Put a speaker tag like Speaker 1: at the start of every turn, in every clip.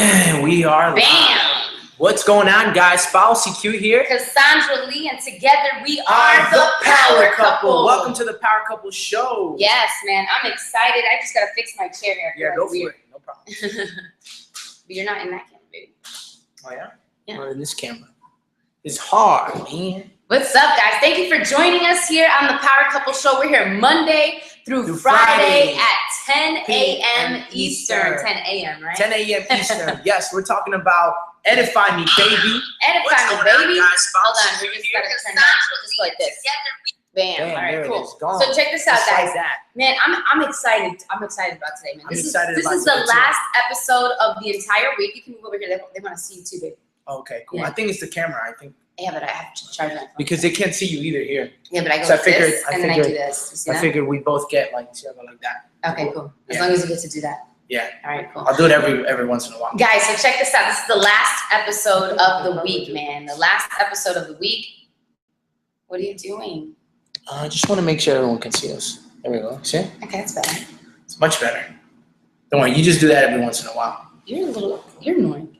Speaker 1: And we are live.
Speaker 2: Bam!
Speaker 1: What's going on, guys? Spousey Q here.
Speaker 2: Cassandra Lee, and together we are the Power Couple.
Speaker 1: Welcome to the Power Couple Show.
Speaker 2: Yes, man. I'm excited. I just got to fix my chair here.
Speaker 1: Yeah, go for it. No problem.
Speaker 2: But you're not in that camera, baby.
Speaker 1: Oh, yeah?
Speaker 2: Yeah.
Speaker 1: Not in this camera. It's hard, man.
Speaker 2: What's up, guys? Thank you for joining us here on the Power Couple Show. We're here Monday through Friday at 10 a.m. Eastern. 10 a.m., right?
Speaker 1: 10 a.m. Eastern. Yes, we're talking about Edify Me, baby.
Speaker 2: Edify Me, baby. Hold on. We just got to turn that just like this. Bam.
Speaker 1: Bam,
Speaker 2: all right,
Speaker 1: there
Speaker 2: cool.
Speaker 1: it is. Gone.
Speaker 2: So check this out,
Speaker 1: Just
Speaker 2: guys.
Speaker 1: like that.
Speaker 2: Man, I'm excited. I'm excited about today, man. This is the
Speaker 1: today,
Speaker 2: last episode of the entire week. You can move over here. They want to see you too, baby.
Speaker 1: Okay, cool.
Speaker 2: Yeah.
Speaker 1: I think it's the camera. I think.
Speaker 2: Yeah, but I have to charge my phone.
Speaker 1: Because they can't see you either here.
Speaker 2: Yeah, but I go
Speaker 1: So
Speaker 2: like this, and then I do this. You see
Speaker 1: I
Speaker 2: that?
Speaker 1: figured we both get like that.
Speaker 2: Okay, cool. As
Speaker 1: Yeah.
Speaker 2: long as you get to do that.
Speaker 1: Yeah.
Speaker 2: All right, cool.
Speaker 1: I'll do it every once in a while.
Speaker 2: Guys, so check this out. This is the last episode of the week, man. The last episode of the week. What are you doing?
Speaker 1: I just want to make sure everyone can see us. There we go. See?
Speaker 2: Okay, that's better.
Speaker 1: It's much better. Don't worry, you just do that every once in a while.
Speaker 2: You're annoying.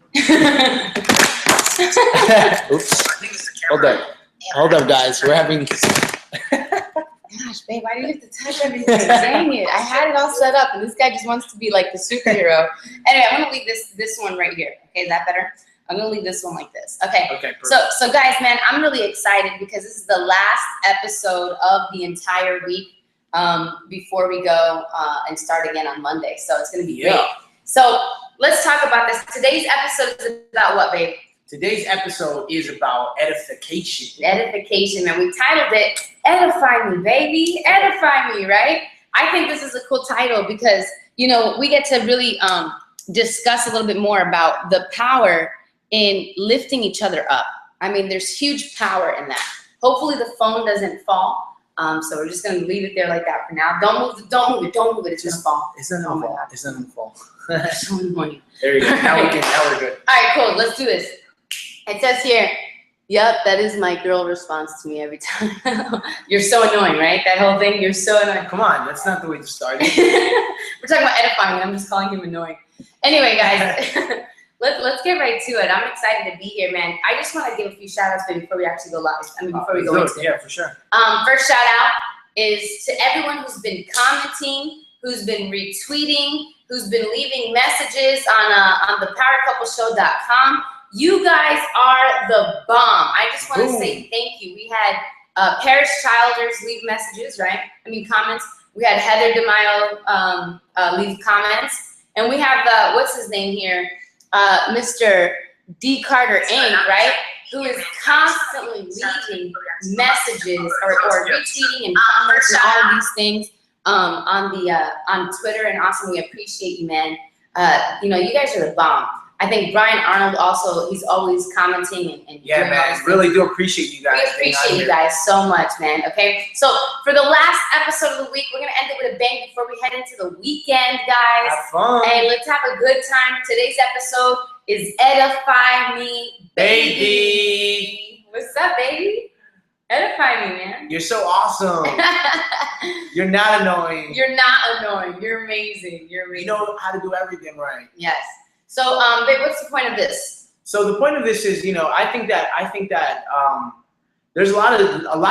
Speaker 1: Oops. Hold up. Hold up, guys. We're having.
Speaker 2: Gosh, babe, why do you have to touch everything? Dang it. I had it all set up, and this guy just wants to be like the superhero. Anyway, I'm going to leave this one right here. Okay, is that better? I'm going to leave this one like this. Okay.
Speaker 1: Okay, perfect.
Speaker 2: So guys, man, I'm really excited because this is the last episode of the entire week before we go and start again on Monday. So it's going to be great. So let's talk about this. Today's episode is about what, babe?
Speaker 1: Today's episode is about edification.
Speaker 2: Edification, man. We titled it Edify Me, baby. Edify Me, right? I think this is a cool title because, you know, we get to really discuss a little bit more about the power in lifting each other up. I mean, there's huge power in that. Hopefully the phone doesn't fall. So we're just gonna leave it there like that for now. Don't move it. It's gonna fall.
Speaker 1: It's not gonna fall. It's not gonna fall.
Speaker 2: So annoying.
Speaker 1: There you go. Now we're good.
Speaker 2: All right, cool. Let's do this. It says here, yep, that is my girl response to me every time. You're so annoying, right? That whole thing, you're so annoying.
Speaker 1: Come on, that's not the way to start it.
Speaker 2: We're talking about edifying, and I'm just calling him annoying. Anyway, guys, let's get right to it. I'm excited to be here, man. I just want to give a few shout outs before we actually go live. Before we go into it.
Speaker 1: Yeah, for sure.
Speaker 2: First shout out is to everyone who's been commenting, who's been retweeting, who's been leaving messages on the powercoupleshow.com. You guys are the bomb. I just want to say thank you. We had Paris Childers leave messages, right? Comments. We had Heather DeMaio leave comments. And we have, what's his name here? Mr. D. Carter Inc., right? Who is constantly leaving messages or retweeting and comments and all of these things on Twitter. And awesome, we appreciate you, man. You know, you guys are the bomb. I think Brian Arnold also, he's always commenting and
Speaker 1: yeah, man, really do appreciate you guys.
Speaker 2: We appreciate you guys so much, man. Okay, so for the last episode of the week, we're gonna end it with a bang before we head into the weekend, guys.
Speaker 1: Have fun.
Speaker 2: And let's have a good time. Today's episode is Edify Me, baby. What's up, baby? Edify me, man.
Speaker 1: You're so awesome. You're not annoying.
Speaker 2: You're not annoying. You're amazing. You're amazing.
Speaker 1: You know how to do everything right.
Speaker 2: Yes. So, babe, what's the point of this?
Speaker 1: So the point of this is, you know, I think that there's a lot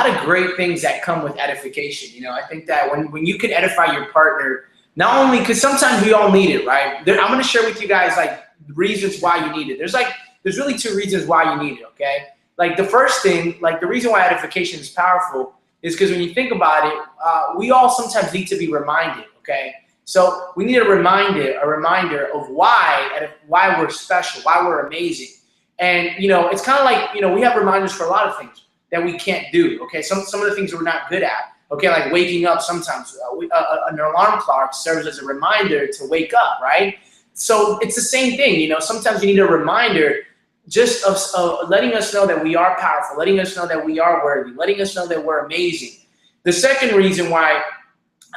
Speaker 1: of great things that come with edification. You know, I think that when you can edify your partner, not only because sometimes we all need it, right? I'm going to share with you guys like reasons why you need it. There's really two reasons why you need it. Okay, like the first thing, like the reason why edification is powerful is because when you think about it, we all sometimes need to be reminded. Okay. So we need a reminder of why we're special, why we're amazing. And, you know, it's kind of like, you know, we have reminders for a lot of things that we can't do, okay? Some of the things we're not good at, okay? Like waking up sometimes. An alarm clock serves as a reminder to wake up, right? So it's the same thing, you know? Sometimes you need a reminder just of letting us know that we are powerful, letting us know that we are worthy, letting us know that we're amazing. The second reason why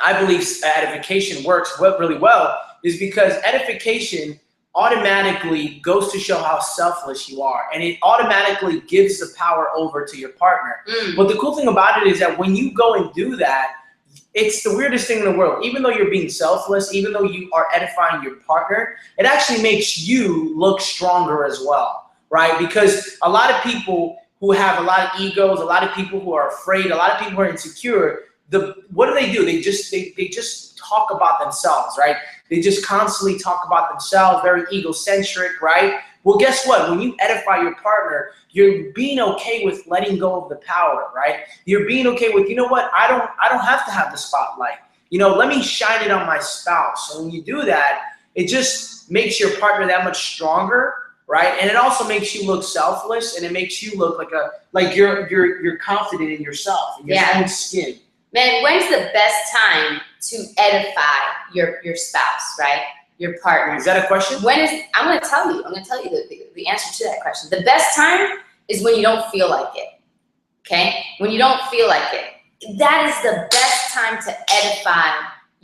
Speaker 1: I believe edification works really well is because edification automatically goes to show how selfless you are, and it automatically gives the power over to your partner. But the cool thing about it is that when you go and do that, it's the weirdest thing in the world. Even though you're being selfless, even though you are edifying your partner, it actually makes you look stronger as well, right? Because a lot of people who have a lot of egos, a lot of people who are afraid, a lot of people who are insecure, what do? They just talk about themselves, right? They just constantly talk about themselves, very egocentric, right? Well, guess what? When you edify your partner, you're being okay with letting go of the power, right? You're being okay with, you know what? I don't have to have the spotlight. You know, let me shine it on my spouse. So when you do that, it just makes your partner that much stronger, right? And it also makes you look selfless, and it makes you look like you're confident in yourself, in your own skin.
Speaker 2: Man, when's the best time to edify your spouse, right? Your partner.
Speaker 1: Is that a question?
Speaker 2: I'm gonna tell you the answer to that question. The best time is when you don't feel like it. Okay? When you don't feel like it. That is the best time to edify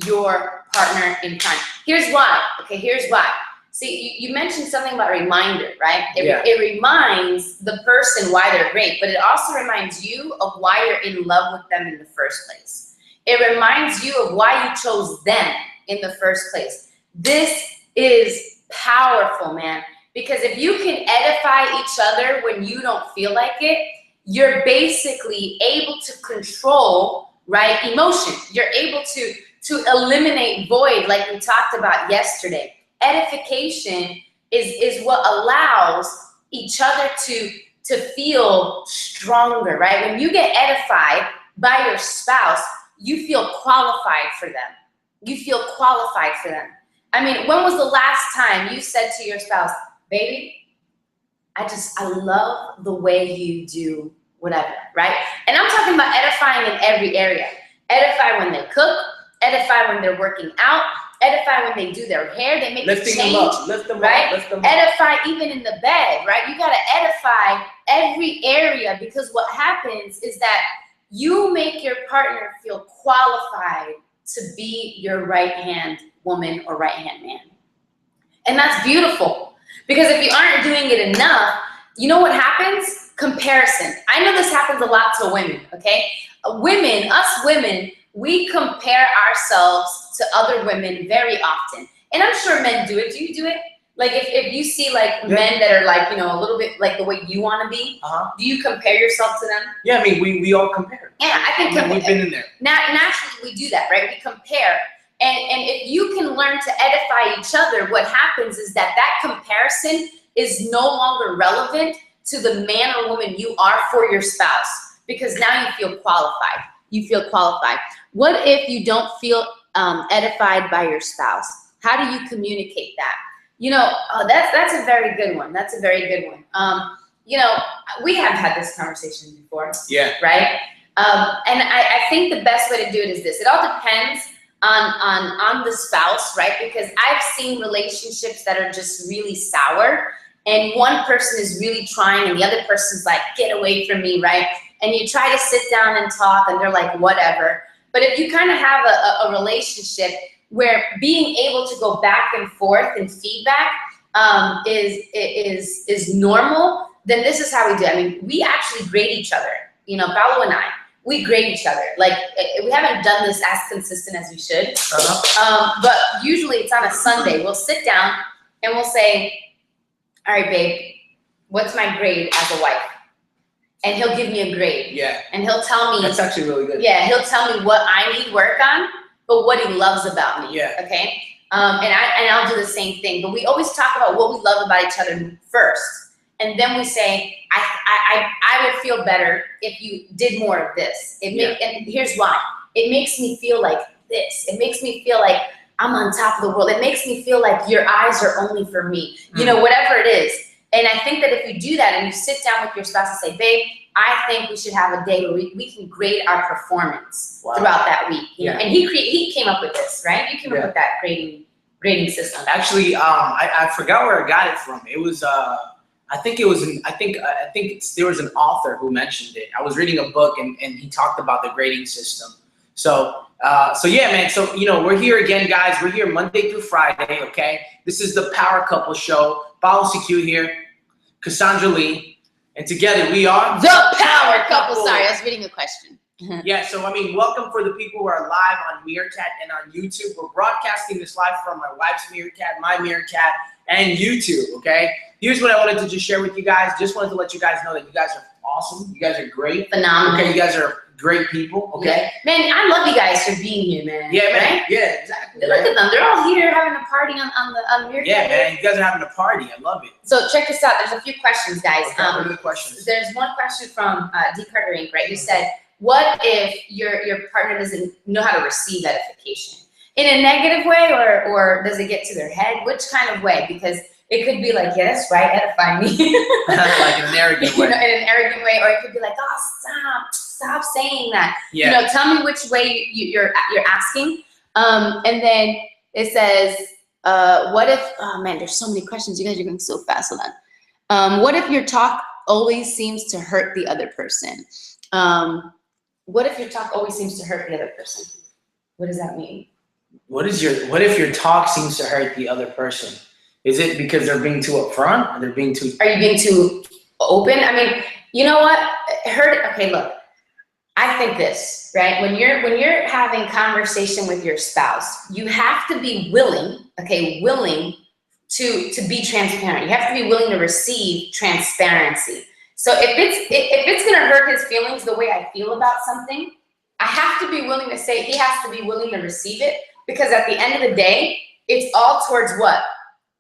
Speaker 2: your partner in crime. Here's why. Okay, here's why. See, you mentioned something about reminder, right? It reminds the person why they're great, but it also reminds you of why you're in love with them in the first place. It reminds you of why you chose them in the first place. This is powerful, man, because if you can edify each other when you don't feel like it, you're basically able to control, right, emotion. You're able to eliminate void, like we talked about yesterday. Edification is what allows each other to feel stronger, right? When you get edified by your spouse, you feel qualified for them. You feel qualified for them. I mean, when was the last time you said to your spouse, baby, I love the way you do whatever, right? And I'm talking about edifying in every area. Edify when they cook, edify when they're working out, edify when they do their hair, they make
Speaker 1: Lifting
Speaker 2: a change,
Speaker 1: them up, lift them
Speaker 2: right?
Speaker 1: up, lift them up.
Speaker 2: Edify even in the bed, right? You gotta edify every area, because what happens is that you make your partner feel qualified to be your right-hand woman or right-hand man. And that's beautiful, because if you aren't doing it enough, you know what happens? Comparison. I know this happens a lot to women, okay? Us women, we compare ourselves to other women very often. And I'm sure men do it. Do you do it? Like if you see like men that are like, you know, a little bit like the way you want to be, do you compare yourself to them?
Speaker 1: Yeah, I mean, we all compare.
Speaker 2: Yeah, I think
Speaker 1: we've been in there.
Speaker 2: Naturally, we do that, right? We compare. And if you can learn to edify each other, what happens is that comparison is no longer relevant to the man or woman you are for your spouse, because now you feel qualified. You feel qualified. What if you don't feel edified by your spouse? How do you communicate that? You know, that's a very good one. That's a very good one. You know, we have had this conversation before.
Speaker 1: Yeah.
Speaker 2: Right? And I think the best way to do it is this. It all depends on the spouse, right? Because I've seen relationships that are just really sour, and one person is really trying and the other person's like, get away from me, right? And you try to sit down and talk and they're like, whatever. But if you kind of have a relationship where being able to go back and forth and feedback is normal, then this is how we do it. I mean, we actually grade each other. You know, Paolo and I, we grade each other. Like, we haven't done this as consistent as we should. But usually it's on a Sunday. We'll sit down and we'll say, all right, babe, what's my grade as a wife? And he'll give me a grade.
Speaker 1: Yeah.
Speaker 2: And he'll tell me.
Speaker 1: That's actually really good.
Speaker 2: Yeah, he'll tell me what I need work on, but what he loves about me.
Speaker 1: Yeah.
Speaker 2: Okay? And I'll do the same thing. But we always talk about what we love about each other first. And then we say, I would feel better if you did more of this. And here's why. It makes me feel like this. It makes me feel like I'm on top of the world. It makes me feel like your eyes are only for me. You know, whatever it is. And I think that if you do that and you sit down with your spouse and say, babe, I think we should have a day where we can grade our performance throughout that week. You know? And he came up with this, right? You came up with that grading system.
Speaker 1: Actually, I forgot where I got it from. It was I think there was an author who mentioned it. I was reading a book and he talked about the grading system. So yeah, man. So, you know, we're here again, guys. We're here Monday through Friday, okay? This is the Power Couple Show. Paolo CQ here, Cassandra Lee, and together we are
Speaker 2: the Power Couple. Sorry, I was reading a question.
Speaker 1: Yeah, so I mean, welcome for the people who are live on Meerkat and on YouTube. We're broadcasting this live from my wife's Meerkat, my Meerkat, and YouTube, okay? Here's what I wanted to just share with you guys. Just wanted to let you guys know that you guys are awesome. You guys are great.
Speaker 2: Phenomenal.
Speaker 1: Okay, you guys are great people, okay?
Speaker 2: Yeah. Man, I love you guys for being here, man.
Speaker 1: Yeah, man.
Speaker 2: Right?
Speaker 1: Yeah, exactly.
Speaker 2: Look at them. They're all here having a party on Meerkat.
Speaker 1: Yeah, man. You guys are having a party. I love it.
Speaker 2: So check this out. There's a few questions, guys.
Speaker 1: Okay, what are the questions?
Speaker 2: There's one question from D. Carter Inc., right? Who said, what if your partner doesn't know how to receive edification? In a negative way, or does it get to their head? Which kind of way? Because it could be like, yeah, that's right, edify me.
Speaker 1: Like in an arrogant way.
Speaker 2: You know, in an arrogant way, or it could be like, oh, stop saying that.
Speaker 1: Yeah.
Speaker 2: You know, tell me which way you're asking. And then it says, what if, oh man, there's so many questions. You guys are going so fast. Hold on. What if your talk always seems to hurt the other person? What if your talk always seems to hurt the other person? What does that mean?
Speaker 1: What if your talk seems to hurt the other person? Is it because they're being too upfront, or they're being too?
Speaker 2: Are you being too open? I mean, you know what? Okay, look. I think this, right? When you're having conversation with your spouse, you have to be willing to be transparent. You have to be willing to receive transparency. So if it's gonna hurt his feelings the way I feel about something, I have to be willing to say, he has to be willing to receive it, because at the end of the day, it's all towards what?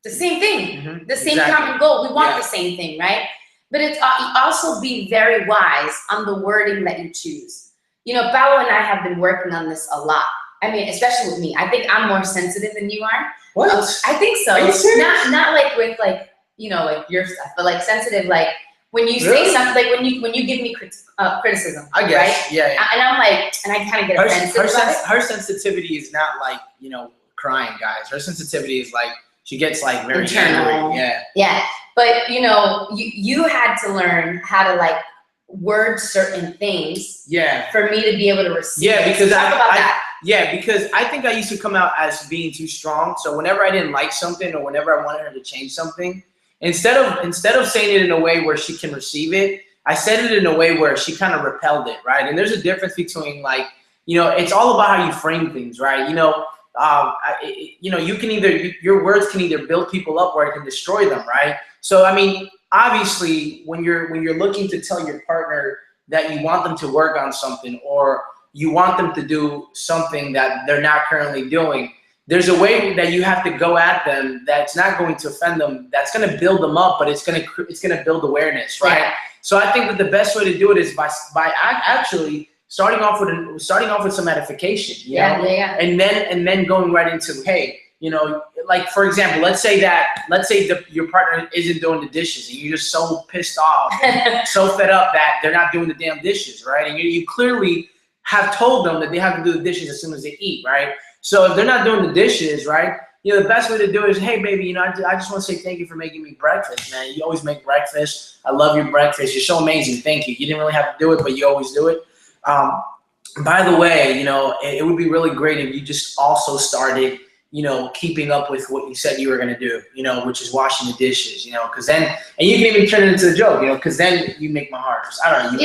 Speaker 2: The same thing, the same common goal. We want the same thing, right? But it's also be very wise on the wording that you choose. You know, Paolo and I have been working on this a lot. I mean, especially with me. I think I'm more sensitive than you are.
Speaker 1: What?
Speaker 2: I think so.
Speaker 1: Are you serious?
Speaker 2: Not like with like, you know, like your stuff, but like sensitive, like when you say something, like when you give me criticism.
Speaker 1: I guess, right? Yeah.
Speaker 2: And I'm like, and I kind of get offensive.
Speaker 1: Her sensitivity is not like, you know, crying, guys. Her sensitivity is like, she gets like very angry. Yeah. Yeah.
Speaker 2: But you know, you had to learn how to like word certain things.
Speaker 1: Yeah.
Speaker 2: For me to be able to receive.
Speaker 1: Yeah, because
Speaker 2: that.
Speaker 1: because I think I used to come out as being too strong. So whenever I didn't like something, or whenever I wanted her to change something, instead of saying it in a way where she can receive it, I said it in a way where she kind of repelled it, right? And there's a difference between, like, you know, it's all about how you frame things, right? You know, you can your words can either build people up or it can destroy them, right? So I mean, obviously, when you're looking to tell your partner that you want them to work on something, or you want them to do something that they're not currently doing, there's a way that you have to go at them that's not going to offend them, that's going to build them up, but it's going to build awareness, right? Yeah. So I think that the best way to do it is by actually starting off with some edification, you know? And then going right into, hey, you know, like for example, let's say your partner isn't doing the dishes, and you're just so pissed off, so fed up that they're not doing the damn dishes, right? And you clearly have told them that they have to do the dishes as soon as they eat, right? So if they're not doing the dishes, right, you know, the best way to do it is, hey, baby, you know, I just want to say thank you for making me breakfast, man. You always make breakfast. I love your breakfast. You're so amazing. Thank you. You didn't really have to do it, but you always do it. By the way, you know, it would be really great if you just also started, you know, keeping up with what you said you were going to do, you know, which is washing the dishes, you know, because then, and you can even turn it into a joke, you know, because then you make my heart. I don't know.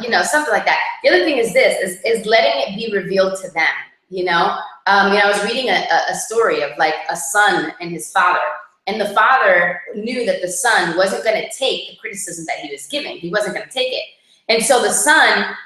Speaker 2: You know, something like that. The other thing is this, is letting it be revealed to them, you know. I was reading a story of like a son and his father, and the father knew that the son wasn't going to take the criticism that he was giving. He wasn't going to take it. And so the son,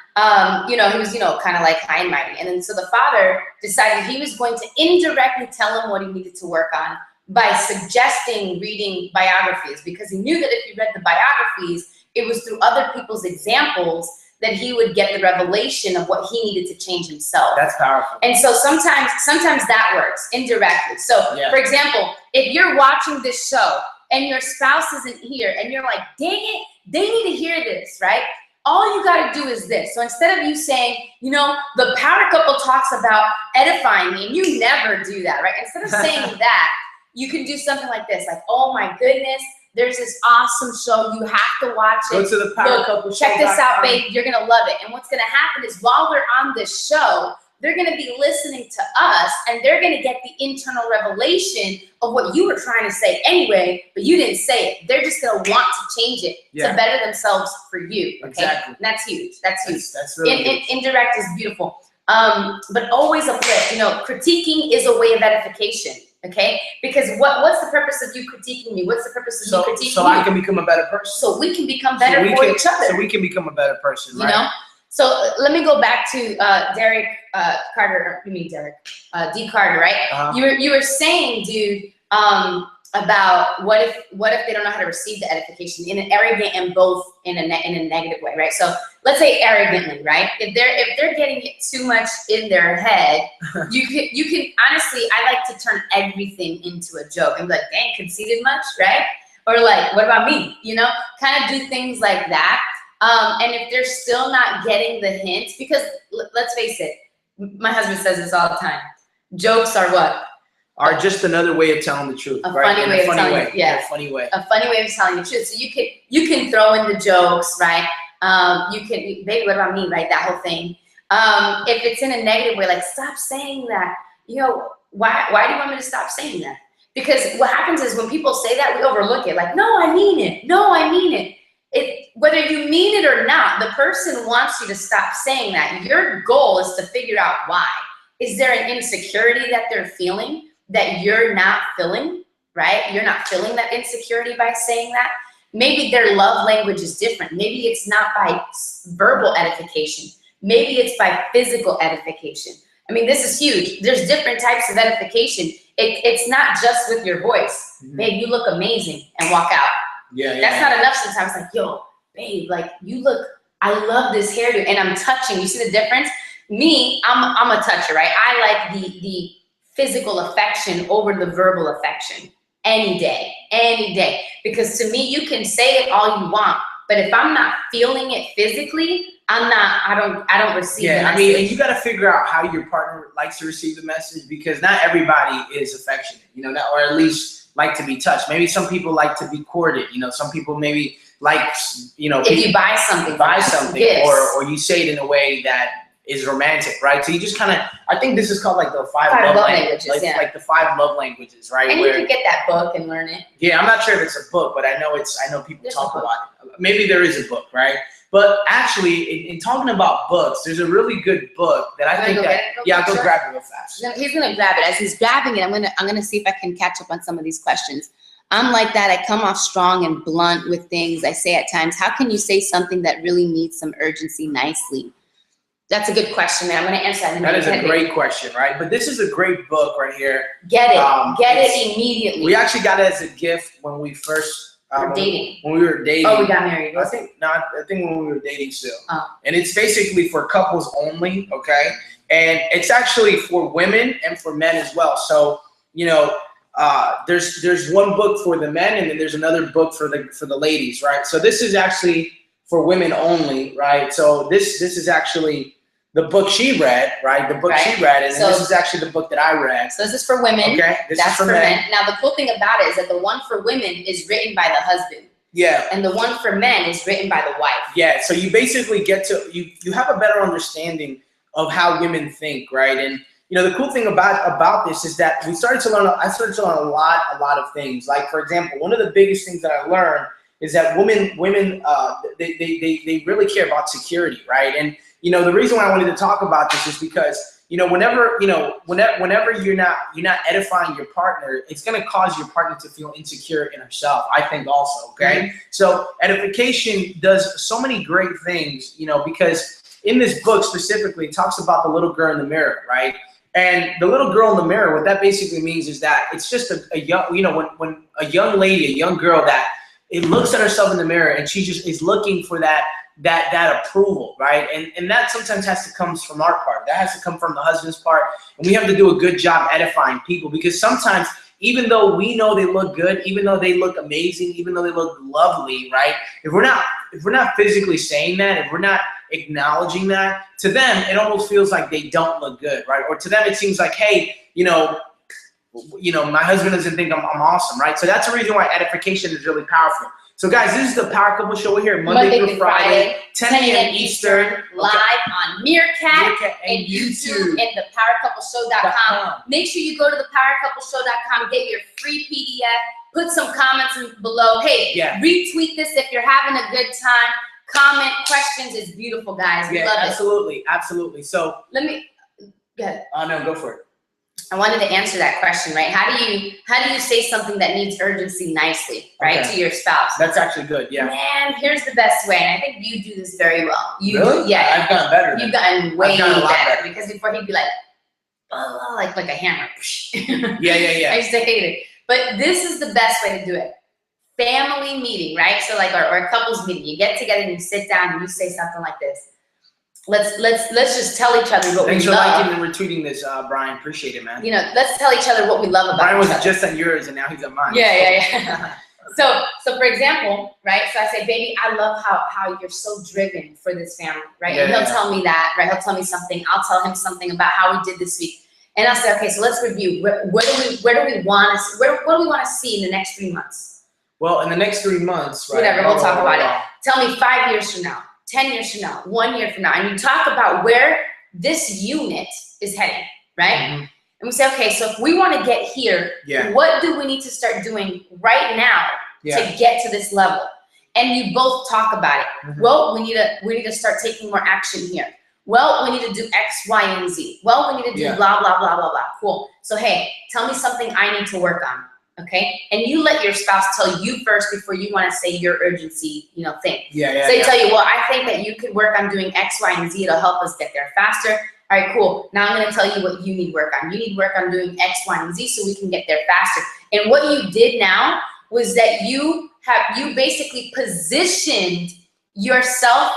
Speaker 2: you know, he was, you know, kind of like high and mighty. And then so the father decided he was going to indirectly tell him what he needed to work on by suggesting reading biographies, because he knew that if he read the biographies, it was through other people's examples that he would get the revelation of what he needed to change himself.
Speaker 1: That's powerful.
Speaker 2: And so sometimes that works indirectly. So for example, if you're watching this show and your spouse isn't here and you're like, dang it, they need to hear this, right? All you got to do is this. So instead of you saying, you know, the power couple talks about edifying me, and you never do that, right? Instead of saying that, you can do something like this, like, oh my goodness, there's this awesome show. You have to watch it.
Speaker 1: Go to the power couple show.
Speaker 2: Check this out, babe. You're going to love it. And what's going to happen is while we're on this show, they're going to be listening to us, and they're going to get the internal revelation of what you were trying to say anyway, but you didn't say it. They're just going to want to change it to better themselves for you. Okay?
Speaker 1: Exactly.
Speaker 2: And that's huge. That's huge.
Speaker 1: That's really huge.
Speaker 2: Indirect is beautiful. But always a flip. You know, critiquing is a way of edification. Okay? Because what's the purpose of you critiquing me? What's the purpose of me critiquing you?
Speaker 1: So I can become a better person.
Speaker 2: So we can become better for each other.
Speaker 1: So we can become a better person, right?
Speaker 2: You know? So let me go back to Derek Carter. You mean Derek? D. Carter, right? You were saying, dude, about what if they don't know how to receive the edification in an arrogant and both in a negative way, right? So let's say arrogantly, right? If they're getting it too much in their head, you can honestly, I like to turn everything into a joke and be like, dang, conceited much, right? Or like, what about me? You know, kind of do things like that. And if they're still not getting the hint, because let's face it, my husband says this all the time. Jokes are what?
Speaker 1: Are just another way of telling the truth.
Speaker 2: A funny way of telling the truth. Yeah.
Speaker 1: A funny way.
Speaker 2: A funny way of telling the truth. So you can throw in the jokes, right? You can, baby, what about me, right? That whole thing. If it's in a negative way, like, stop saying that. You know, why do you want me to stop saying that? Because what happens is when people say that, we overlook it. Like, no, I mean it. No, I mean it. Whether you mean it or not, the person wants you to stop saying that. Your goal is to figure out why. Is there an insecurity that they're feeling that you're not feeling, right? You're not feeling that insecurity by saying that. Maybe their love language is different. Maybe it's not by verbal edification. Maybe it's by physical edification. I mean, this is huge. There's different types of edification. It's not just with your voice. Babe, you look amazing, and walk out. That's not enough sometimes. Like, yo, babe, like, you look, I love this hairdo, and I'm touching. You see the difference? Me, I'm a toucher, right? I like the physical affection over the verbal affection any day. Because to me, you can say it all you want, but if I'm not feeling it physically, I don't receive it.
Speaker 1: I mean, and you got to figure out how your partner likes to receive the message, because not everybody is affectionate, you know, or at least like to be touched. Maybe some people like to be courted, you know, some people maybe like, you know,
Speaker 2: if you buy something,
Speaker 1: or you say it in a way that is romantic, right? So you just kind of, I think this is called like the five love languages, like the 5 love languages, right?
Speaker 2: And you can get that book and learn it.
Speaker 1: Yeah, I'm not sure if it's a book, but I know people talk about it. Maybe there is a book, right? But actually, in talking about books, there's a really good book that I think that, I'll go grab it real fast.
Speaker 2: No, he's gonna grab it. As he's grabbing it, I'm gonna see if I can catch up on some of these questions. I'm like that. I come off strong and blunt with things I say at times. How can you say something that really needs some urgency nicely? That's a good question, man. I'm going to answer that.
Speaker 1: That is a great question, right? But this is a great book right here.
Speaker 2: Get it. Get it immediately.
Speaker 1: We actually got it as a gift when we first
Speaker 2: dating.
Speaker 1: When we were dating.
Speaker 2: Oh, we got married.
Speaker 1: I think when we were dating still.
Speaker 2: Oh.
Speaker 1: And it's basically for couples only, okay? And it's actually for women and for men as well. So, you know, there's one book for the men, and then there's another book for the ladies, right? So this is actually for women only, right? So this is actually the book she read, right? The book she read, and this is actually the book that I read.
Speaker 2: So this is for women.
Speaker 1: Okay, this
Speaker 2: is
Speaker 1: for men.
Speaker 2: Now the cool thing about it is that the one for women is written by the husband.
Speaker 1: Yeah.
Speaker 2: And the one for men is written by the wife.
Speaker 1: Yeah. So you basically get to you have a better understanding of how women think, right? And you know the cool thing about this is that I started to learn a lot of things. Like for example, one of the biggest things that I learned is that women they really care about security, right? And you know, the reason why I wanted to talk about this is because, you know, whenever you're not edifying your partner, it's going to cause your partner to feel insecure in herself, I think also, okay? So edification does so many great things, you know, because in this book specifically, it talks about the little girl in the mirror, right? And the little girl in the mirror, what that basically means is that it's just a young, you know, when a young lady, a young girl that it looks at herself in the mirror and she just is looking for that approval, right? And that sometimes has to come from our part. That has to come from the husband's part. And we have to do a good job edifying people, because sometimes even though we know they look good, even though they look amazing, even though they look lovely, right? If we're not physically saying that, if we're not acknowledging that, to them it almost feels like they don't look good, right? Or to them it seems like, hey, you know, my husband doesn't think I'm awesome, right? So that's the reason why edification is really powerful. So guys, this is the Power Couple Show. We're here Monday through Friday, 10 a.m. Eastern,
Speaker 2: live on Meerkat and YouTube and the PowerCoupleShow.com. Make sure you go to the PowerCoupleShow.com, get your free PDF, put some comments below. Hey, retweet this if you're having a good time. Comment, questions is beautiful, guys. We love
Speaker 1: absolutely, absolutely. So
Speaker 2: let me go ahead.
Speaker 1: Oh no, go for it.
Speaker 2: I wanted to answer that question, right? How do you say something that needs urgency nicely, right, to your spouse?
Speaker 1: That's actually good, yeah.
Speaker 2: Man, here's the best way, and I think you do this very well.
Speaker 1: Really?
Speaker 2: Yeah.
Speaker 1: I've gotten better.
Speaker 2: You've gotten way better because before he'd be like, oh, like a hammer.
Speaker 1: Yeah.
Speaker 2: I used to hate it. But this is the best way to do it. Family meeting, right? So like, or a couples meeting. You get together and you sit down and you say something like this. Let's just tell each other what we love. Thanks for
Speaker 1: liking and retweeting this, Brian. Appreciate it, man.
Speaker 2: You know, let's tell each other what we love about
Speaker 1: Brian was
Speaker 2: each other.
Speaker 1: just on yours and now he's on mine.
Speaker 2: Yeah. So for example, right? So I say, baby, I love how you're so driven for this family, right? And he'll tell me that, right? He'll tell me something. I'll tell him something about how we did this week. And I'll say, okay, so let's review. Where do we want to see in the next 3 months?
Speaker 1: Well, in the next 3 months, right?
Speaker 2: Whatever, we'll talk about it. Tell me 5 years from now, 10 years from now, 1 year from now. And you talk about where this unit is heading, right? Mm-hmm. And we say, okay, so if we want to get here, what do we need to start doing right now to get to this level? And you both talk about it. Mm-hmm. Well, we need to start taking more action here. Well, we need to do X, Y, and Z. Well, we need to do blah, blah, blah, blah, blah. Cool. So, hey, tell me something I need to work on. Okay. And you let your spouse tell you first before you want to say your urgency, thing. So they tell you, well, I think that you could work on doing X, Y, and Z. It'll help us get there faster. All right, cool. Now I'm going to tell you what you need work on. You need work on doing X, Y, and Z so we can get there faster. And what you did now was that you basically positioned yourself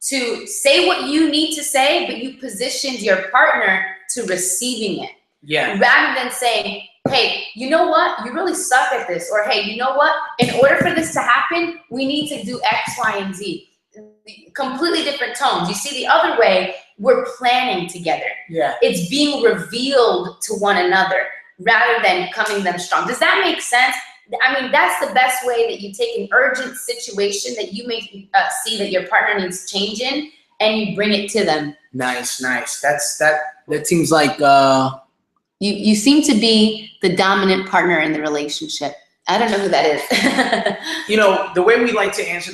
Speaker 2: to say what you need to say, but you positioned your partner to receiving it. Yeah. Rather than saying, hey, you know what? You really suck at this. Or, hey, you know what? In order for this to happen, we need to do X, Y, and Z. Completely different tones. You see, the other way, we're planning together. Yeah. It's being revealed to one another rather than coming them strong. Does that make sense? I mean, that's the best way that you take an urgent situation that you may see that your partner needs change in, and you bring it to them. Nice. That seems like you seem to be the dominant partner in the relationship. I don't know who that is. The way we like to answer,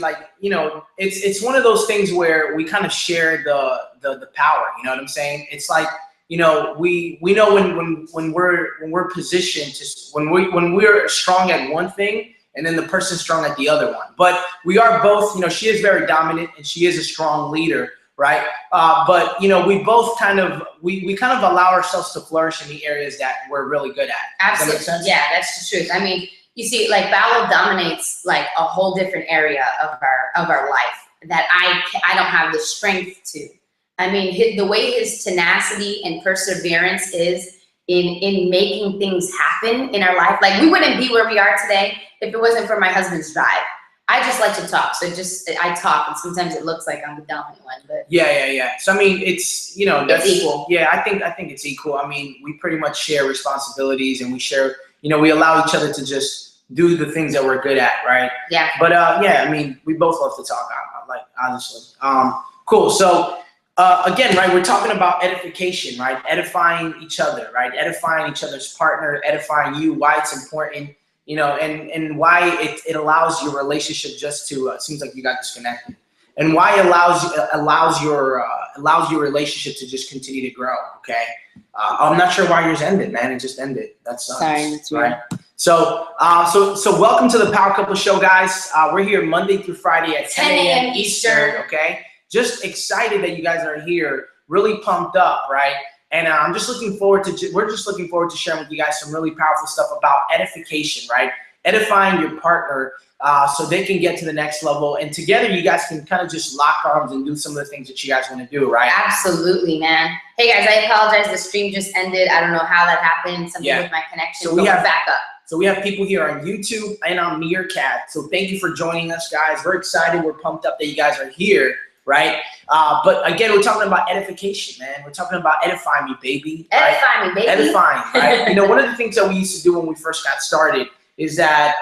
Speaker 2: it's one of those things where we kind of share the power. You know what I'm saying? It's like, we know when we're positioned to when we're strong at one thing and then the person's strong at the other one. But we are both, she is very dominant and she is a strong leader, right? But we both kind of allow ourselves to flourish in the areas that we're really good at. Absolutely. Does that make sense? Yeah, that's the truth. I mean, you see, like Ballo dominates like a whole different area of our life that I don't have the strength to. I mean, the way his tenacity and perseverance is in making things happen in our life. Like, we wouldn't be where we are today if it wasn't for my husband's drive. I just like to talk, so I talk, and sometimes it looks like I'm the dominant one. But yeah. So I mean, it's that's it's equal. Yeah, I think it's equal. I mean, we pretty much share responsibilities, and we share. We allow each other to just do the things that we're good at, right? Yeah. But I mean, we both love to talk. Like, honestly, cool. So. Again, right, we're talking about edification, right? Edifying each other, right? Edifying each other's partner, edifying you, why it's important, and why it allows your relationship just to, seems like you got disconnected, and why it allows your relationship to just continue to grow, okay? I'm not sure why yours ended, man. It just ended. That sucks. Sorry, that's right. So welcome to the Power Couple Show, guys. We're here Monday through Friday at 10 a.m. Eastern, okay? Just excited that you guys are here, really pumped up, right? And we're just looking forward to sharing with you guys some really powerful stuff about edification, right? Edifying your partner so they can get to the next level. And together you guys can kind of just lock arms and do some of the things that you guys want to do, right? Absolutely, man. Hey guys, I apologize. The stream just ended. I don't know how that happened. Something with my connection. So we have back up. So we have people here on YouTube and on Meerkat. So thank you for joining us, guys. We're excited. We're pumped up that you guys are here. Right? But again, we're talking about edification, man. We're talking about edifying me, baby. Edifying me, baby. Edifying, right? One of the things that we used to do when we first got started
Speaker 1: is that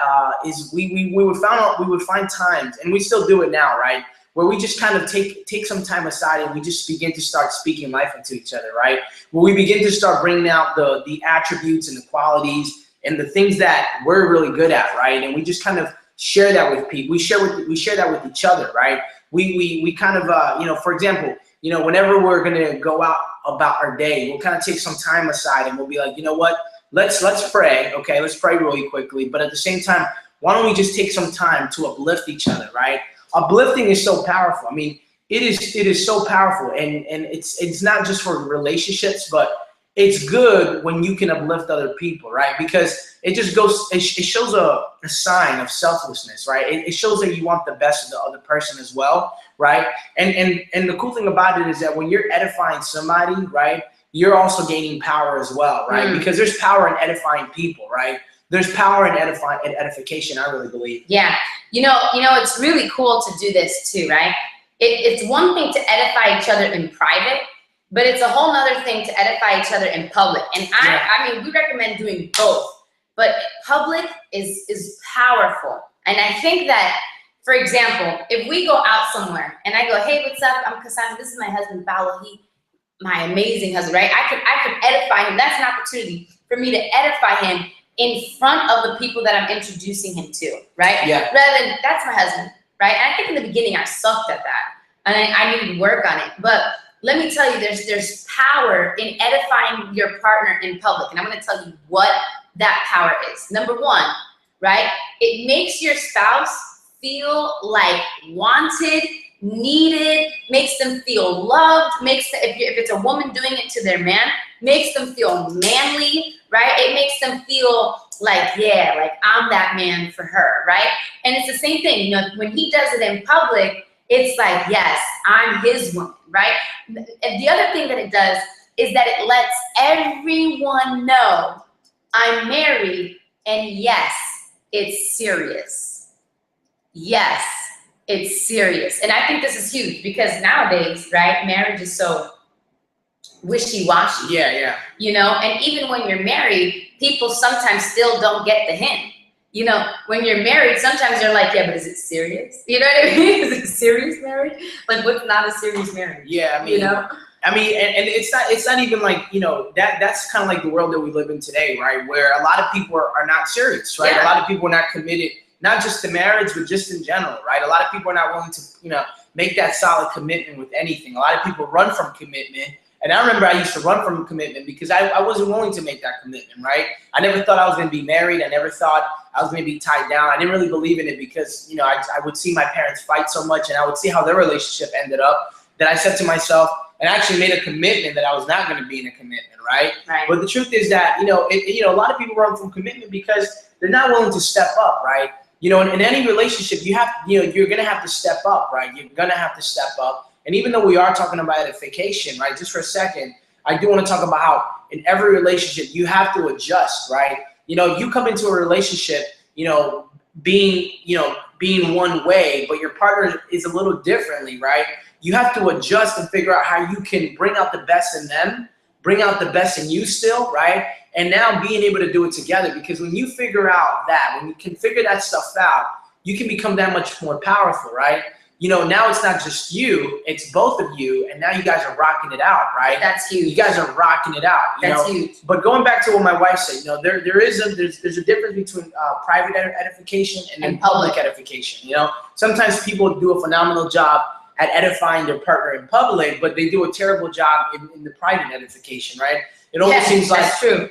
Speaker 1: we would find times, and we still do it now, right, where we just kind of take some time aside and we just begin to start speaking life into each other, right? Where we begin to start bringing out the attributes and the qualities and the things that we're really good at, right? And we just kind of share that with people. We share that with each other, right? We kind of, you know, for example, you know, whenever we're gonna go out about our day, we'll kind of take some time aside and we'll be like, you know what? Let's pray, okay? Let's pray really quickly. But at the same time, why don't we just take some time to uplift each other, right? Uplifting is so powerful. I mean, it is so powerful, and it's not just for relationships, but it's good when you can uplift other people, right? Because it just goes, it shows a sign of selflessness, right? It shows that you want the best of the other person as well, right? And the cool thing about it is that when you're edifying somebody, right, you're also gaining power as well, right? Because there's power in edifying people, right? There's power in edification, I really believe.
Speaker 2: Yeah, you know, it's really cool to do this too, right? It's one thing to edify each other in private, but it's a whole nother thing to edify each other in public. And I mean, we recommend doing both, but public is powerful. And I think that, for example, if we go out somewhere and I go, hey, what's up? I'm Cassandra, this is my husband, Paolo, my amazing husband, right? I could edify him. That's an opportunity for me to edify him in front of the people that I'm introducing him to, right?
Speaker 1: Yeah.
Speaker 2: Rather than, that's my husband, right? And I think in the beginning I sucked at that, and I needed to work on it. But let me tell you, there's power in edifying your partner in public, and I'm going to tell you what that power is. Number one, right? It makes your spouse feel like wanted, needed, makes them feel loved, if it's a woman doing it to their man, makes them feel manly, right? It makes them feel like, yeah, like I'm that man for her, right? And it's the same thing, you know, when he does it in public, it's like, yes, I'm his woman, right? And the other thing that it does is that it lets everyone know I'm married, and yes, it's serious. Yes, it's serious. And I think this is huge because nowadays, right, marriage is so wishy-washy.
Speaker 1: Yeah.
Speaker 2: You know, and even when you're married, people sometimes still don't get the hint. You know, when you're married, sometimes they're like, yeah, but is it serious? You know what I mean? Is it serious marriage? Like, what's not a serious marriage?
Speaker 1: Yeah, I mean,
Speaker 2: you know?
Speaker 1: I mean, and it's not even like, you know, that's kind of like the world that we live in today, right? Where a lot of people are not serious, right?
Speaker 2: Yeah.
Speaker 1: A lot of people are not committed, not just to marriage, but just in general, right? A lot of people are not willing to, you know, make that solid commitment with anything. A lot of people run from commitment. And I remember I used to run from commitment because I wasn't willing to make that commitment, right? I never thought I was going to be married. I never thought I was going to be tied down. I didn't really believe in it because, you know, I would see my parents fight so much and I would see how their relationship ended up that I said to myself, and I actually made a commitment that I was not going to be in a commitment, right? But the truth is that, you know, a lot of people run from commitment because they're not willing to step up, right? You know, in any relationship, you have, you know, you're going to have to step up, right? You're going to have to step up. And even though we are talking about edification, right, just for a second, I do want to talk about how in every relationship you have to adjust, right? You know, you come into a relationship, you know, being one way, but your partner is a little differently, right? You have to adjust and figure out how you can bring out the best in them, bring out the best in you still, right? And now being able to do it together, because when you figure out that, when you can figure that stuff out, you can become that much more powerful, right? You know, now it's not just you, it's both of you, and now you guys are rocking it out, right?
Speaker 2: That's huge.
Speaker 1: You guys are rocking it out.
Speaker 2: That's huge.
Speaker 1: But going back to what my wife said, you know, there's a difference between private edification and then public edification. You know, sometimes people do a phenomenal job at edifying their partner in public, but they do a terrible job in the private edification, right? It almost seems like
Speaker 2: that's true.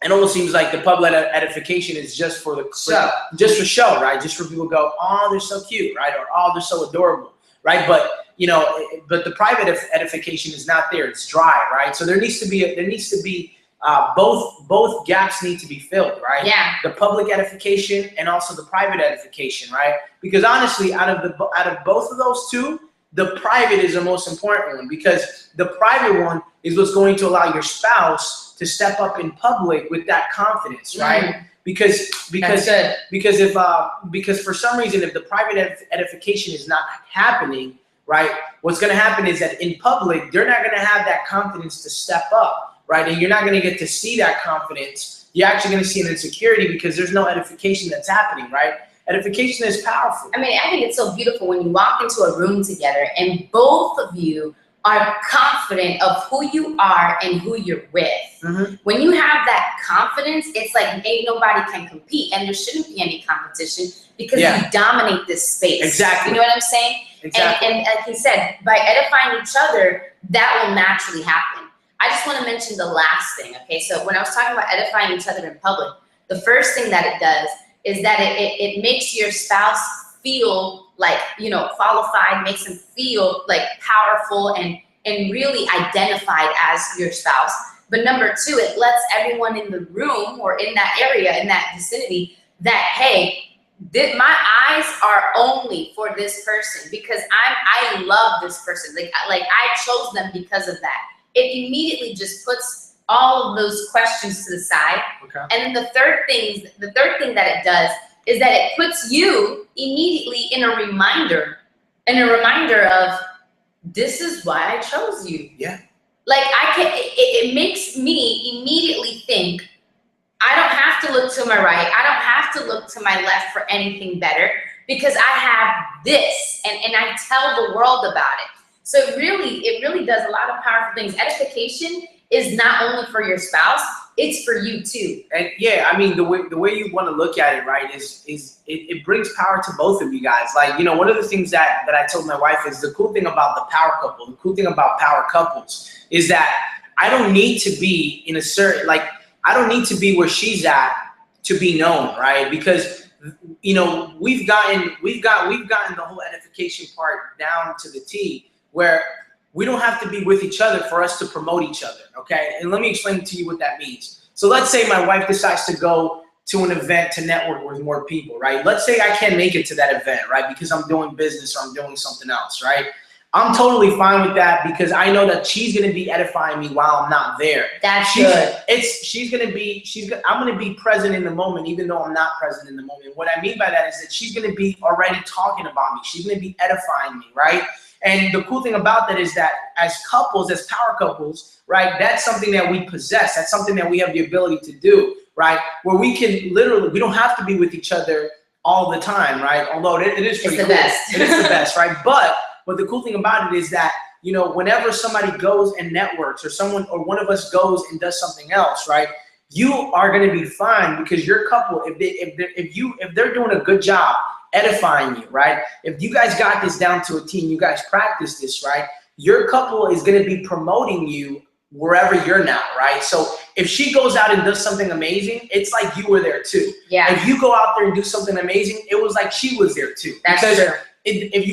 Speaker 1: It almost seems like the public edification is just for
Speaker 2: show,
Speaker 1: right? Just for people to go, oh, they're so cute, right? Or oh, they're so adorable, right? But you know, but the private edification is not there; it's dry, right? So there needs to be both gaps need to be filled, right?
Speaker 2: Yeah.
Speaker 1: The public edification and also the private edification, right? Because honestly, out of both of those two, the private is the most important one, because the private one is what's going to allow your spouse to step up in public with that confidence, right? Because for some reason, if the private edification is not happening, right, what's going to happen is that in public, they're not going to have that confidence to step up, right? And you're not going to get to see that confidence you're actually going to see an insecurity because there's no edification that's happening, right? Edification is powerful.
Speaker 2: I mean, I think it's so beautiful when you walk into a room together and both of you are confident of who you are and who you're with.
Speaker 1: Mm-hmm.
Speaker 2: When you have that confidence, it's like ain't nobody can compete, and there shouldn't be any competition because you dominate this space.
Speaker 1: Exactly.
Speaker 2: You know what I'm saying?
Speaker 1: Exactly.
Speaker 2: And like he said, by edifying each other, that will naturally happen. I just want to mention the last thing, okay? So when I was talking about edifying each other in public, the first thing that it does is that it makes your spouse feel like, you know, qualified, makes them feel like powerful and really identified as your spouse. But number two, it lets everyone in the room or in that area, in that vicinity, that, hey, my eyes are only for this person because I love this person. Like I chose them because of that. It immediately just puts all of those questions to the side.
Speaker 1: Okay.
Speaker 2: And then the third thing that it does is that it puts you immediately in a reminder of, this is why I chose you.
Speaker 1: Yeah.
Speaker 2: Like it makes me immediately think, I don't have to look to my right. I don't have to look to my left for anything better because I have this and I tell the world about it. So it really does a lot of powerful things. Edification is not only for your spouse, it's for you too.
Speaker 1: And yeah, I mean, the way you want to look at it, right, is it brings power to both of you guys. Like, you know, one of the things that I told my wife is the cool thing about the power couple, the cool thing about power couples is that I don't need to be in a certain, like, I don't need to be where she's at to be known, right? Because, you know, we've gotten the whole edification part down to the T, where we don't have to be with each other for us to promote each other, okay? And let me explain to you what that means. So let's say my wife decides to go to an event to network with more people, right? Let's say I can't make it to that event, right? Because I'm doing business or I'm doing something else, right? I'm totally fine with that because I know that she's gonna be edifying me while I'm not there.
Speaker 2: That's good.
Speaker 1: I'm gonna be present in the moment even though I'm not present in the moment. What I mean by that is that she's gonna be already talking about me. She's gonna be edifying me, right? And the cool thing about that is that as couples, as power couples, right, that's something that we possess. That's something that we have the ability to do, right? Where we can literally, we don't have to be with each other all the time, right? Although it is pretty cool.
Speaker 2: Best.
Speaker 1: It is the best, right? But the cool thing about it is that, you know, whenever somebody goes and networks or one of us goes and does something else, right, you are going to be fine because your couple, if they're doing a good job edifying you, right? If you guys got this down to a T and you guys practice this, right, your couple is going to be promoting you wherever you're now, right? So if she goes out and does something amazing, it's like you were there too.
Speaker 2: Yeah.
Speaker 1: If you go out there and do something amazing, it was like she was there too.
Speaker 2: That's
Speaker 1: because
Speaker 2: true.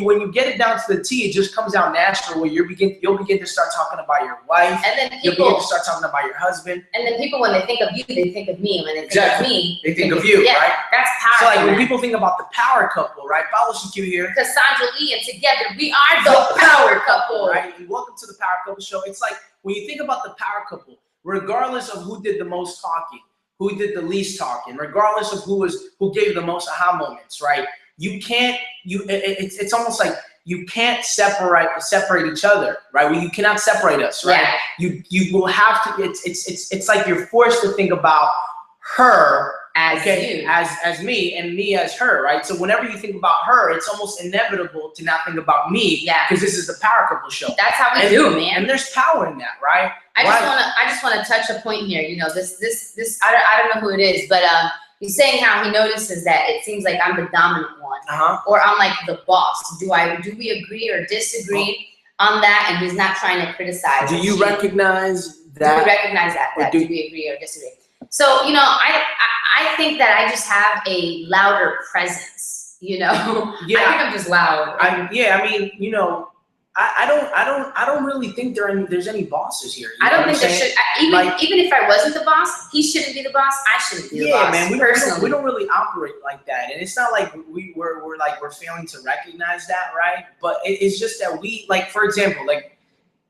Speaker 1: When you get it down to the T, it just comes out natural where you'll begin to start talking about your wife.
Speaker 2: And then
Speaker 1: you'll begin to start talking about your husband.
Speaker 2: And then people, when they think of you, they think of me. When they think of me,
Speaker 1: they think of you,
Speaker 2: yeah,
Speaker 1: right?
Speaker 2: That's
Speaker 1: So
Speaker 2: powerful.
Speaker 1: like when people think about the power couple, right? Follow CQ here.
Speaker 2: Cassandra Lee, and together we are the power couple.
Speaker 1: Right? And welcome to the Power Couple Show. It's like when you think about the power couple, regardless of who did the most talking, who did the least talking, regardless of who gave the most aha moments, right? It's almost like you can't separate each other, right? Well, you cannot separate us, right? Yeah. You will have to. It's like you're forced to think about her as you, as me, and me as her, right? So whenever you think about her, it's almost inevitable to not think about me, because this is the Power Couple Show.
Speaker 2: That's how we do, man.
Speaker 1: And there's power in that, right?
Speaker 2: I just want to touch a point here. You know, this I don't know who it is, but he's saying how he notices that it seems like I'm the dominant one, or I'm like the boss. Do we agree or disagree on that? And he's not trying to criticize.
Speaker 1: Do you recognize that?
Speaker 2: Do we recognize that? Do we agree or disagree? So, you know, I think that I just have a louder presence. You know,
Speaker 1: yeah.
Speaker 2: I think I'm just loud.
Speaker 1: I mean, you know. I don't really think there's any bosses here.
Speaker 2: I don't think there should. Even if I wasn't the boss, he shouldn't be the boss. I shouldn't be the boss. Yeah, man. We don't really operate like that, and it's not like we're failing to recognize that, right? But it's just that we, like, for example, like,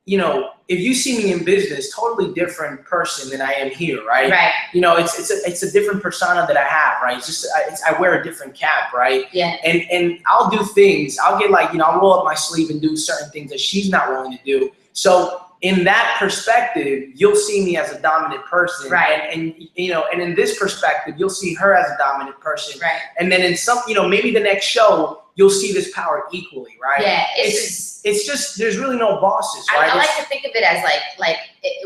Speaker 2: you know, if you see me in business, totally different person than I am here, right? Right.
Speaker 1: You know, it's a different persona that I have, right? It's just I wear a different cap, right?
Speaker 2: Yeah.
Speaker 1: And I'll do things. I'll get like, you know, I'll roll up my sleeve and do certain things that she's not willing to do. So in that perspective, you'll see me as a dominant person,
Speaker 2: right?
Speaker 1: And you know, and in this perspective, you'll see her as a dominant person,
Speaker 2: right?
Speaker 1: And then in some, you know, maybe the next show, you'll see this power equally, right?
Speaker 2: Yeah,
Speaker 1: it's just there's really no bosses, right?
Speaker 2: I like to think of it as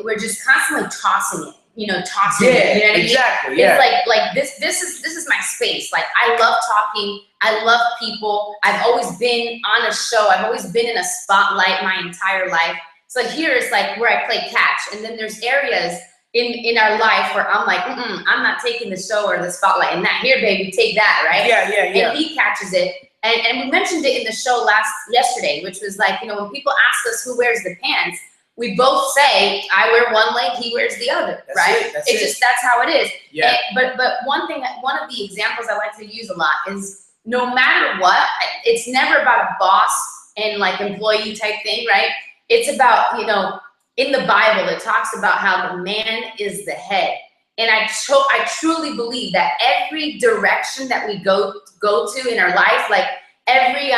Speaker 2: we're just constantly tossing it, you know, tossing
Speaker 1: yeah,
Speaker 2: it. You know what
Speaker 1: exactly.
Speaker 2: I mean?
Speaker 1: Yeah,
Speaker 2: It's like this is my space. Like I love talking. I love people. I've always been on a show. I've always been in a spotlight my entire life. So here is like where I play catch, and then there's areas in our life where I'm like, I'm not taking the show or the spotlight, and that here, baby, take that, right?
Speaker 1: Yeah.
Speaker 2: And he catches it, and we mentioned it in the show yesterday, which was like, you know, when people ask us who wears the pants, we both say, I wear one leg, he wears the other, right? That's how it is.
Speaker 1: Yeah.
Speaker 2: But one of the examples I like to use a lot is no matter what, it's never about a boss and like employee type thing, right? It's about, you know, in the Bible, it talks about how the man is the head. And I truly believe that every direction that we go to in our life, like every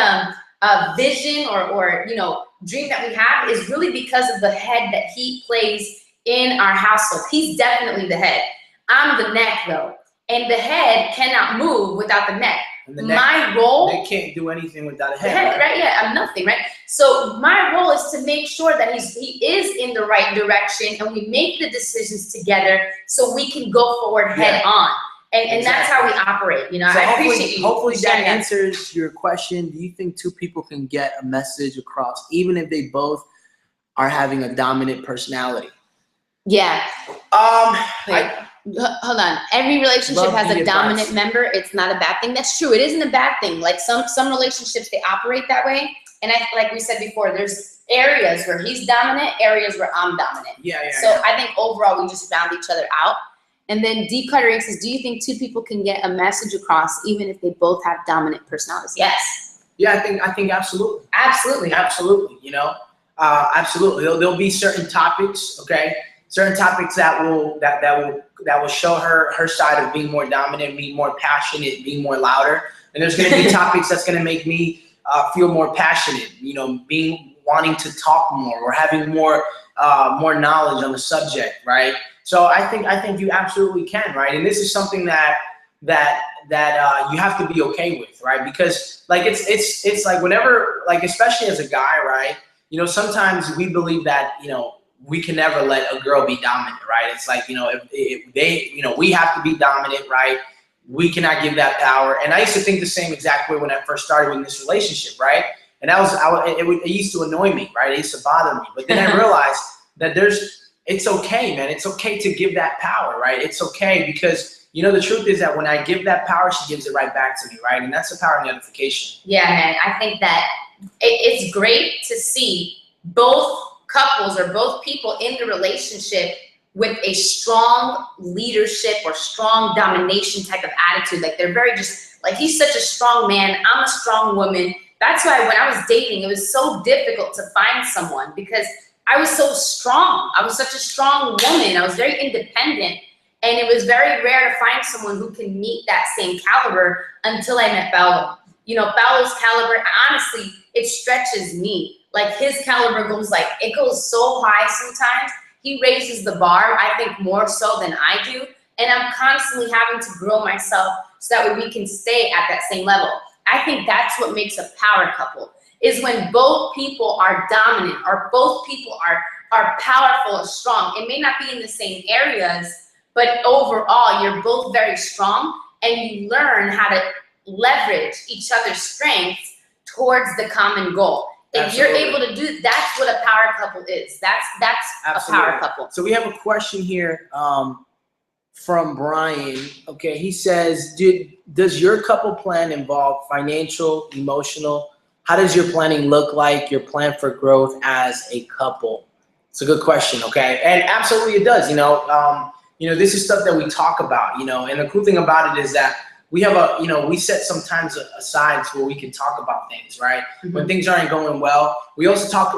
Speaker 2: vision or you know, dream that we have is really because of the head that he plays in our household. He's definitely the head. I'm the neck though. And the head cannot move without the neck. My role,
Speaker 1: they can't do anything without a head,
Speaker 2: right? Yeah, I'm nothing, right? So my role is to make sure that he is in the right direction, and we make the decisions together so we can go forward head on. And that's how we operate. You know,
Speaker 1: so
Speaker 2: I appreciate you.
Speaker 1: Hopefully that answers your question. Do you think two people can get a message across, even if they both are having a dominant personality?
Speaker 2: Yeah. Hold on. Every relationship has a dominant member. It's not a bad thing. That's true. It isn't a bad thing. Like some relationships, they operate that way. And like we said before, there's areas where he's dominant, areas where I'm dominant. So I think overall we just found each other out. And then Deep Cutter Inc. says, do you think two people can get a message across even if they both have dominant personalities? Yes.
Speaker 1: Yeah, I think absolutely.
Speaker 2: Absolutely.
Speaker 1: You know, absolutely. There'll be certain topics, okay? Certain topics that will show her side of being more dominant, being more passionate, being more louder. And there's going to be topics that's going to make me feel more passionate. You know, wanting to talk more or having more knowledge on the subject, right? So I think you absolutely can, right? And this is something that you have to be okay with, right? Because like it's like whenever, like especially as a guy, right? You know, sometimes we believe that, you know, we can never let a girl be dominant, right? It's like, you know, if they, you know, we have to be dominant, right? We cannot give that power. And I used to think the same exact way when I first started in this relationship, right? And it used to annoy me, right? It used to bother me. But then I realized that it's okay, man. It's okay to give that power, right? It's okay because, you know, the truth is that when I give that power, she gives it right back to me, right? And that's the power of edification.
Speaker 2: Yeah, man. I think that it's great to see both couples or both people in the relationship with a strong leadership or strong domination type of attitude. Like they're very just like, he's such a strong man, I'm a strong woman. That's why when I was dating, it was so difficult to find someone because I was so strong. I was such a strong woman. I was very independent. And it was very rare to find someone who can meet that same caliber until I met Paolo. You know, Paolo's caliber, honestly, it stretches me. Like his caliber goes so high sometimes. He raises the bar, I think more so than I do. And I'm constantly having to grow myself so that way we can stay at that same level. I think that's what makes a power couple, is when both people are dominant or both people are powerful or strong. It may not be in the same areas, but overall you're both very strong and you learn how to leverage each other's strengths towards the common goal. If
Speaker 1: Absolutely.
Speaker 2: You're able to do, that's what a power couple is. That's
Speaker 1: Absolutely.
Speaker 2: A power couple.
Speaker 1: So we have a question here from Brian. Okay, he says, does your couple plan involve financial, emotional? How does your planning look like, your plan for growth as a couple? It's a good question, okay? And absolutely it does, you know. This is stuff that we talk about, you know, and the cool thing about it is that we have we set some times aside where we can talk about things, right? Mm-hmm. When things aren't going well, we also talk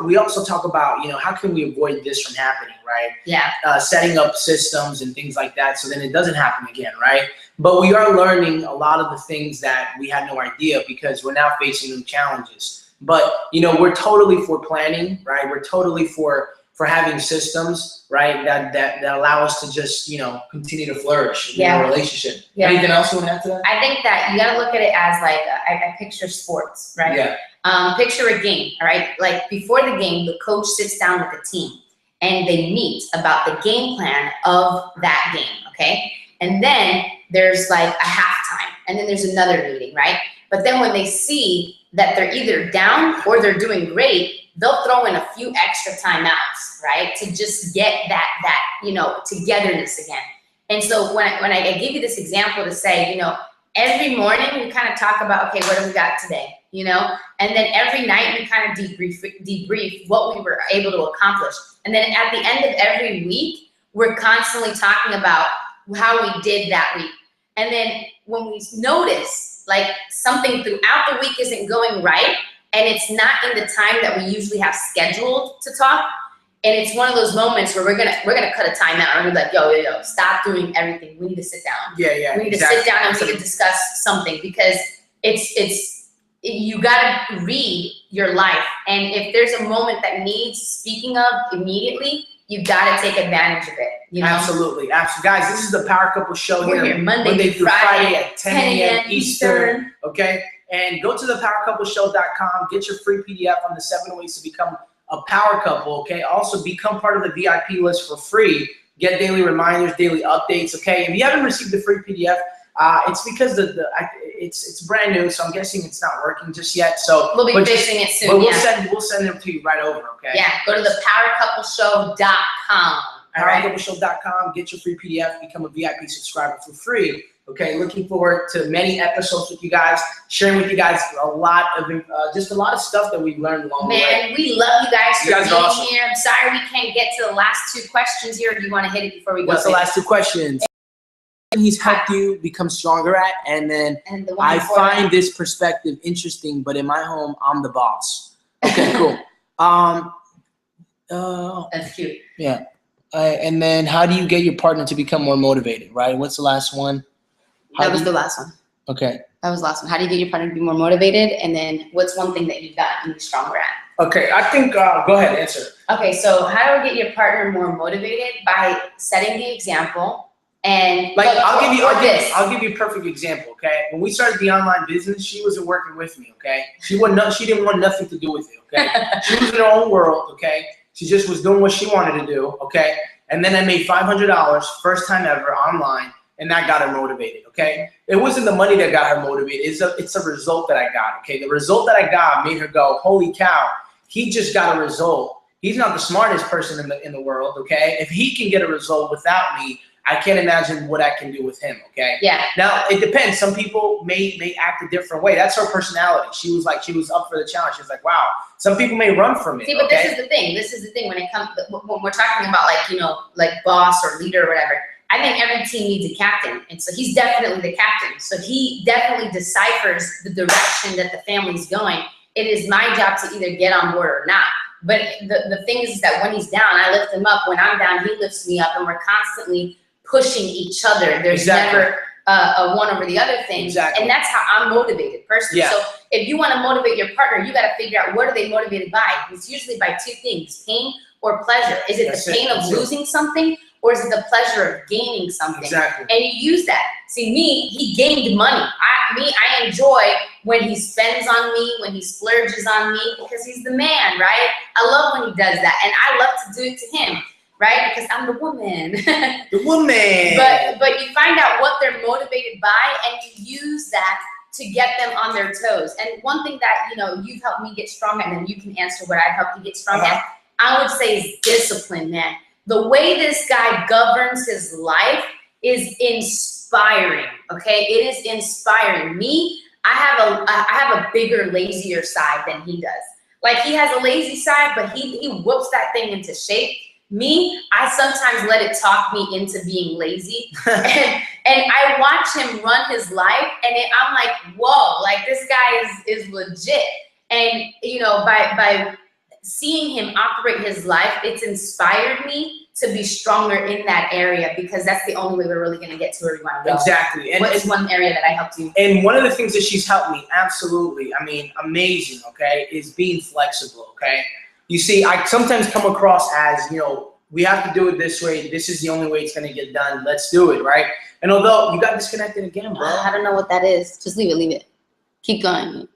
Speaker 1: about, you know, how can we avoid this from happening, right?
Speaker 2: Yeah.
Speaker 1: Setting up systems and things like that so then it doesn't happen again, right? But we are learning a lot of the things that we had no idea because we're now facing new challenges. But, you know, we're totally for planning, right? We're totally for for having systems, right, that allow us to just, continue to flourish in our relationship.
Speaker 2: Yeah.
Speaker 1: Anything else you want to add to that?
Speaker 2: I think that you got to look at it as like, I picture sports, right?
Speaker 1: Yeah.
Speaker 2: Picture a game, all right? Like before the game, the coach sits down with the team and they meet about the game plan of that game, okay? And then there's like a halftime, and then there's another meeting, right? But then when they see that they're either down or they're doing great, they'll throw in a few extra timeouts, right? To just get that togetherness again. And so when I give you this example to say, every morning we kind of talk about, okay, what do we got today? And then every night we kind of debrief what we were able to accomplish. And then at the end of every week, we're constantly talking about how we did that week. And then when we notice like something throughout the week isn't going right, and it's not in the time that we usually have scheduled to talk, and it's one of those moments where we're gonna cut a timeout. We're gonna be like, yo, stop doing everything. We need to sit down.
Speaker 1: Yeah.
Speaker 2: We need to sit down and we need to discuss something, because you gotta read your life. And if there's a moment that needs speaking of immediately, you gotta take advantage of it.
Speaker 1: Absolutely. Guys, this is the Power Couple Show.
Speaker 2: We're here Monday through Friday
Speaker 1: at 10 a.m. Eastern. Okay? And go to thepowercoupleshow.com. Get your free PDF on the 7 ways to become a power couple. Okay? Also, become part of the VIP list for free. Get daily reminders, daily updates. Okay? If you haven't received the free PDF, it's because it's brand new, so I'm guessing it's not working just yet. So
Speaker 2: we'll be fixing it soon.
Speaker 1: But we'll send them to you right over. Okay?
Speaker 2: Yeah. Go to thepowercoupleshow.com.
Speaker 1: PowerCoupleShow.com. Get your free PDF. Become a VIP subscriber for free. Okay, looking forward to many episodes with you guys, sharing with you guys a lot of stuff that we've learned along the way.
Speaker 2: Man, we love you guys for being
Speaker 1: awesome.
Speaker 2: here. I'm sorry we can't get to the last 2 questions here. Do you want to hit it before we go?
Speaker 1: What's the last 2 questions? He's helped you become stronger at, and then I find this perspective interesting, but in my home, I'm the boss. Okay, cool.
Speaker 2: That's cute.
Speaker 1: Yeah. And then how do you get your partner to become more motivated, right? What's the last one?
Speaker 2: That was the last one.
Speaker 1: Okay.
Speaker 2: That was the last one. How do you get your partner to be more motivated? And then what's one thing that you've gotten you stronger at?
Speaker 1: Okay, I think, go ahead, answer.
Speaker 2: Okay, so how do I get your partner more motivated? By setting the example. And
Speaker 1: like, I'll give you a perfect example, okay? When we started the online business, she wasn't working with me, okay? She didn't want nothing to do with it, okay? She was in her own world, okay? She just was doing what she wanted to do, okay? And then I made $500, first time ever, online, and that got her motivated, okay? It wasn't the money that got her motivated. It's a result that I got, okay? The result that I got made her go, holy cow, he just got a result. He's not the smartest person in the world, okay? If he can get a result without me, I can't imagine what I can do with him, okay?
Speaker 2: Yeah.
Speaker 1: Now, it depends. Some people may act a different way. That's her personality. She was up for the challenge. She was like, wow. Some people may run from it.
Speaker 2: See, but this is the thing. When it comes, when we're talking about like boss or leader or whatever, I think every team needs a captain. And so he's definitely the captain. So he definitely deciphers the direction that the family's going. It is my job to either get on board or not. But the thing is that when he's down, I lift him up. When I'm down, he lifts me up, and we're constantly pushing each other. There's never a one over the other thing.
Speaker 1: Exactly.
Speaker 2: And that's how I'm motivated personally.
Speaker 1: Yeah.
Speaker 2: So if you want to motivate your partner, you got to figure out what are they motivated by. It's usually by 2 things, pain or pleasure. Is it the pain of losing something, or is it the pleasure of gaining something?
Speaker 1: Exactly.
Speaker 2: And you use that. See, he gained money. I enjoy when he spends on me, when he splurges on me, because he's the man, right? I love when he does that, and I love to do it to him. Right? Because I'm the woman.
Speaker 1: The woman.
Speaker 2: But you find out what they're motivated by, and you use that to get them on their toes. And one thing that, you've helped me get strong at, and then you can answer what I've helped you get strong at, I would say is discipline, man. The way this guy governs his life is inspiring, okay? It is inspiring. Me, I have a bigger, lazier side than he does. Like, he has a lazy side, but he whoops that thing into shape. Me, I sometimes let it talk me into being lazy, and I watch him run his life, and I'm like, whoa, like, this guy is legit. And by seeing him operate his life, it's inspired me to be stronger in that area, because that's the only way we're really going to get to where we want to go.
Speaker 1: Exactly. And
Speaker 2: what's one area that I helped you?
Speaker 1: And one of the things that she's helped me, absolutely, I mean, amazing, okay, is being flexible, okay? you see, I sometimes come across as, we have to do it this way. This is the only way it's going to get done. Let's do it, right? And although you got disconnected again, bro.
Speaker 2: I don't know what that is. Just leave it. Keep going.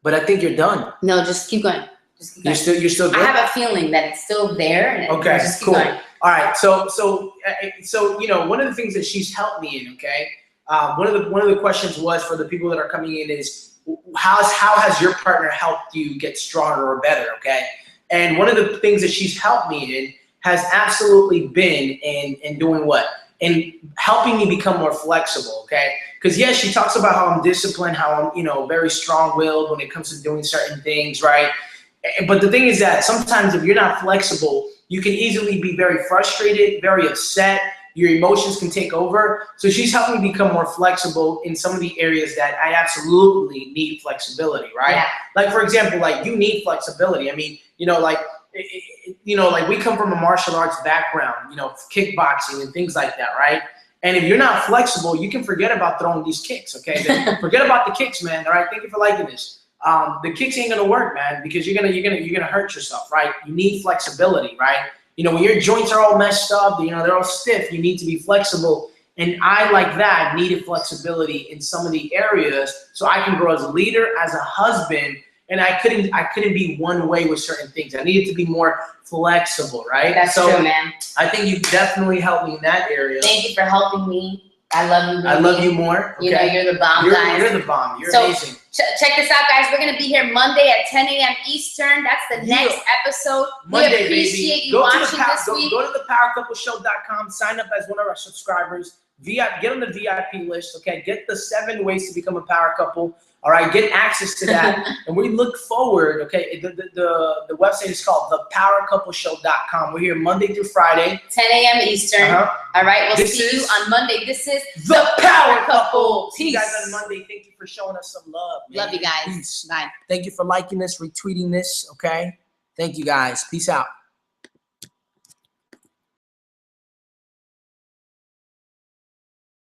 Speaker 1: But I think you're done.
Speaker 2: No, just keep going. Just keep going.
Speaker 1: You're still good?
Speaker 2: I have a feeling that it's still there. And
Speaker 1: okay,
Speaker 2: just keep
Speaker 1: cool.
Speaker 2: going.
Speaker 1: All right, so one of the things that she's helped me in, okay, one of the questions was for the people that are coming in is how has your partner helped you get stronger or better, okay? And one of the things that she's helped me in has absolutely been in doing what? In helping me become more flexible, okay? Because yes, she talks about how I'm disciplined, how I'm very strong-willed when it comes to doing certain things, right? But the thing is that sometimes if you're not flexible, you can easily be very frustrated, very upset. Your emotions can take over. So she's helping me become more flexible in some of the areas that I absolutely need flexibility, right?
Speaker 2: Yeah.
Speaker 1: Like, for example, like you need flexibility. I mean, like we come from a martial arts background, kickboxing and things like that, right? And if you're not flexible, you can forget about throwing these kicks, okay? Then forget about the kicks, man. All right, thank you for liking this. The kicks ain't gonna work, man, because you're gonna hurt yourself, right? You need flexibility, right? When your joints are all messed up, they're all stiff, you need to be flexible. And I, like that, needed flexibility in some of the areas so I can grow as a leader, as a husband, and I couldn't be one way with certain things. I needed to be more flexible, right?
Speaker 2: That's true, man.
Speaker 1: I think you definitely helped me in that area.
Speaker 2: Thank you for helping me. I love you, baby.
Speaker 1: I love you more. Okay?
Speaker 2: You're the bomb, guys.
Speaker 1: You're the bomb. You're amazing.
Speaker 2: Check this out, guys. We're going to be here Monday at 10 a.m. Eastern. That's the next episode.
Speaker 1: Monday,
Speaker 2: we appreciate you
Speaker 1: go
Speaker 2: watching
Speaker 1: to
Speaker 2: this week.
Speaker 1: Go to thepowercoupleshow.com. Sign up as one of our subscribers. Get on the VIP list, okay? Get the 7 ways to become a power couple. All right, get access to that. And we look forward, okay? The website is called thepowercoupleshow.com. We're here Monday through Friday. 10
Speaker 2: a.m. Eastern. All right, we'll see you on Monday. This is
Speaker 1: The Power Couple.
Speaker 2: Peace.
Speaker 1: See you guys on Monday. Thank you for showing us some love, man.
Speaker 2: Love you guys.
Speaker 1: Peace.
Speaker 2: Bye.
Speaker 1: Thank you for liking this, retweeting this, okay? Thank you, guys. Peace out.